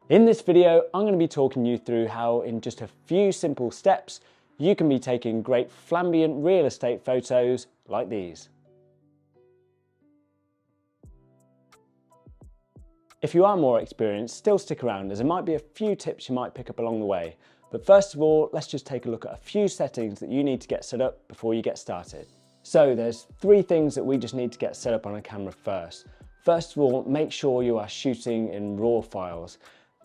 In this video, I'm going to be talking you through how in just a few simple steps, you can be taking great flambient real estate photos like these. If you are more experienced, still stick around as there might be a few tips you might pick up along the way. But first of all, let's just take a look at a few settings that you need to get set up before you get started. So there's 3 things that we just need to get set up on a camera first. First of all, make sure you are shooting in RAW files.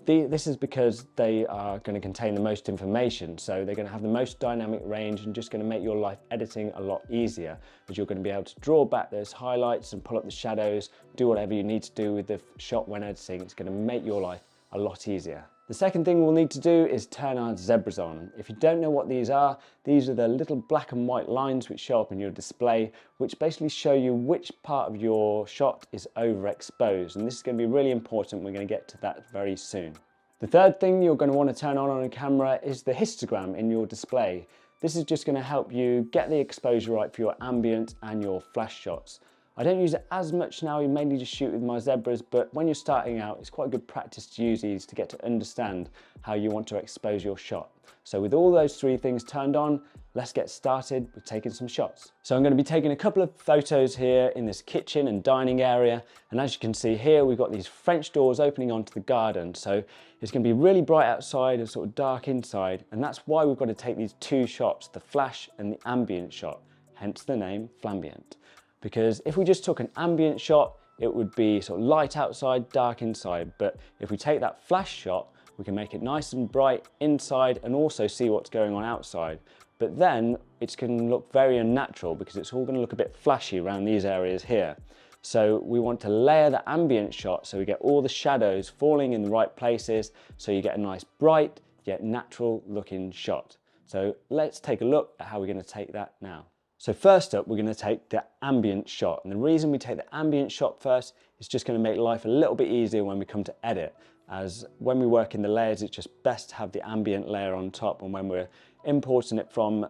This is because they are going to contain the most information, so they're going to have the most dynamic range and just going to make your life editing a lot easier, as you're going to be able to draw back those highlights and pull up the shadows, do whatever you need to do with the shot when editing. It's going to make your life a lot easier. The second thing we'll need to do is turn our zebras on. If you don't know what these are the little black and white lines which show up in your display, which basically show you which part of your shot is overexposed. And this is going to be really important. We're going to get to that very soon. The third thing you're going to want to turn on a camera is the histogram in your display. This is just going to help you get the exposure right for your ambient and your flash shots. I don't use it as much now, you mainly just shoot with my zebras, but when you're starting out, it's quite good practice to use these to get to understand how you want to expose your shot. So with all those 3 things turned on, let's get started with taking some shots. So I'm going to be taking a couple of photos here in this kitchen and dining area, and as you can see here, we've got these French doors opening onto the garden. So it's going to be really bright outside and sort of dark inside, and that's why we've got to take these 2 shots, the flash and the ambient shot, hence the name Flambient. Because if we just took an ambient shot, it would be sort of light outside, dark inside. But if we take that flash shot, we can make it nice and bright inside and also see what's going on outside. But then it's going to look very unnatural because it's all going to look a bit flashy around these areas here. So we want to layer the ambient shot so we get all the shadows falling in the right places, so you get a nice bright yet natural looking shot. So let's take a look at how we're going to take that now. So first up, we're going to take the ambient shot. And the reason we take the ambient shot first is just going to make life a little bit easier when we come to edit. As when we work in the layers, it's just best to have the ambient layer on top. And when we're importing it from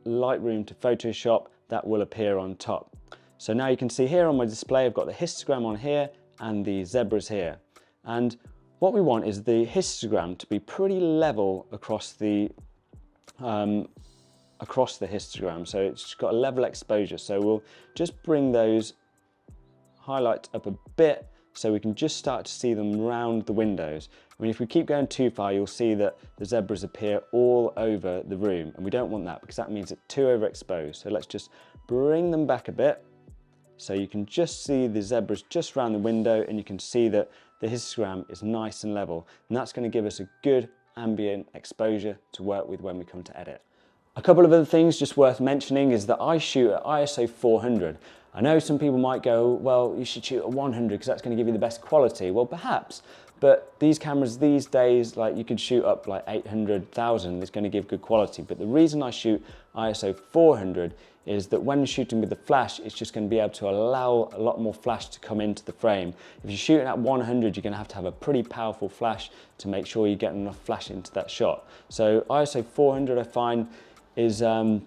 Lightroom to Photoshop, that will appear on top. So now you can see here on my display, I've got the histogram on here and the zebras here. And what we want is the histogram to be pretty level across the histogram, so it's got a level exposure. So we'll just bring those highlights up a bit so we can just start to see them round the windows. I mean, if we keep going too far, you'll see that the zebras appear all over the room, and we don't want that because that means it's too overexposed. So let's just bring them back a bit so you can just see the zebras just round the window, and you can see that the histogram is nice and level, and that's going to give us a good ambient exposure to work with when we come to edit. A couple of other things just worth mentioning is that I shoot at ISO 400. I know some people might go, well, you should shoot at 100 because that's going to give you the best quality. Well, perhaps, but these cameras these days, like you could shoot up like 800,000, it's going to give good quality. But the reason I shoot ISO 400 is that when shooting with the flash, it's just going to be able to allow a lot more flash to come into the frame. If you're shooting at 100, you're going to have a pretty powerful flash to make sure you get enough flash into that shot. So ISO 400, I find, is going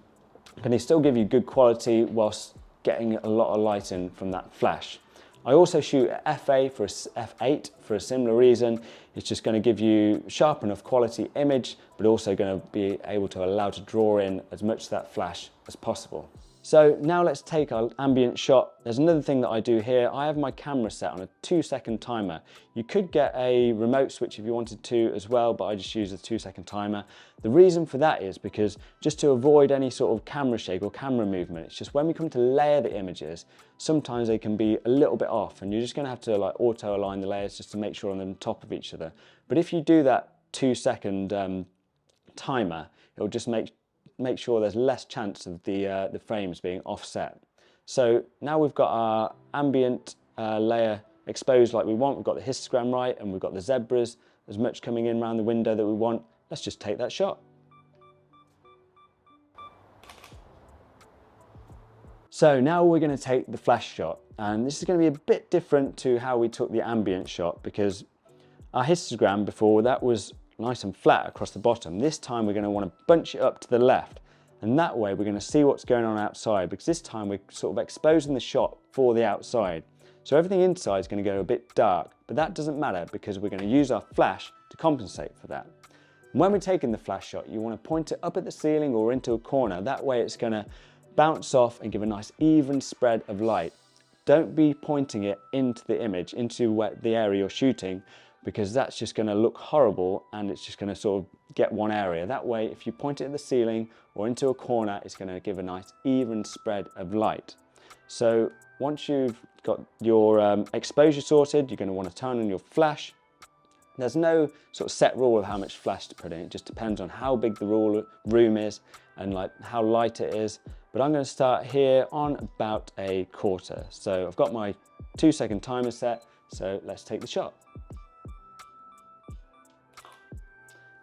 to still give you good quality whilst getting a lot of light in from that flash. I also shoot at f8 for a similar reason. It's just going to give you sharp enough quality image, but also going to be able to allow to draw in as much of that flash as possible. So now let's take our ambient shot. There's another thing that I do here. I have my camera set on a 2-second timer. You could get a remote switch if you wanted to as well, but I just use a 2-second timer. The reason for that is because just to avoid any sort of camera shake or camera movement, it's just when we come to layer the images, sometimes they can be a little bit off, and you're just going to have to like auto align the layers just to make sure they're on top of each other. But if you do that 2-second timer, it'll just make sure there's less chance of the frames being offset. So now we've got our ambient layer exposed like we want. We've got the histogram right, and we've got the zebras as much coming in around the window that we want. Let's just take that shot. So now we're going to take the flash shot, and this is going to be a bit different to how we took the ambient shot, because our histogram before, that was nice and flat across the bottom. This time we're going to want to bunch it up to the left, and that way we're going to see what's going on outside, because this time we're sort of exposing the shot for the outside. So everything inside is going to go a bit dark, but that doesn't matter because we're going to use our flash to compensate for that. When we're taking the flash shot, you want to point it up at the ceiling or into a corner. That way it's going to bounce off and give a nice even spread of light. Don't be pointing it into the image, into the area you're shooting, because that's just going to look horrible and it's just going to sort of get one area. That way, if you point it at the ceiling or into a corner, it's going to give a nice even spread of light. So once you've got your exposure sorted, you're going to want to turn on your flash. There's no sort of set rule of how much flash to put in. It just depends on how big the room is and like how light it is. But I'm going to start here on about a quarter. So I've got my 2-second timer set. So let's take the shot.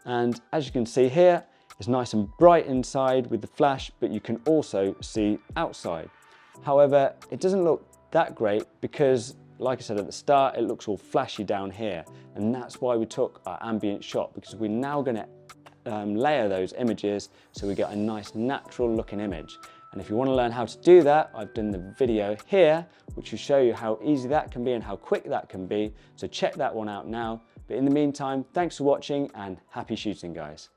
And as you can see here, it's nice and bright inside with the flash, but you can also see outside. However, it doesn't look that great because, like I said at the start, it looks all flashy down here. And that's why we took our ambient shot, because we're now going to layer those images so we get a nice natural looking image. And if you want to learn how to do that, I've done the video here, which will show you how easy that can be and how quick that can be. So check that one out now. But in the meantime, thanks for watching and happy shooting, guys.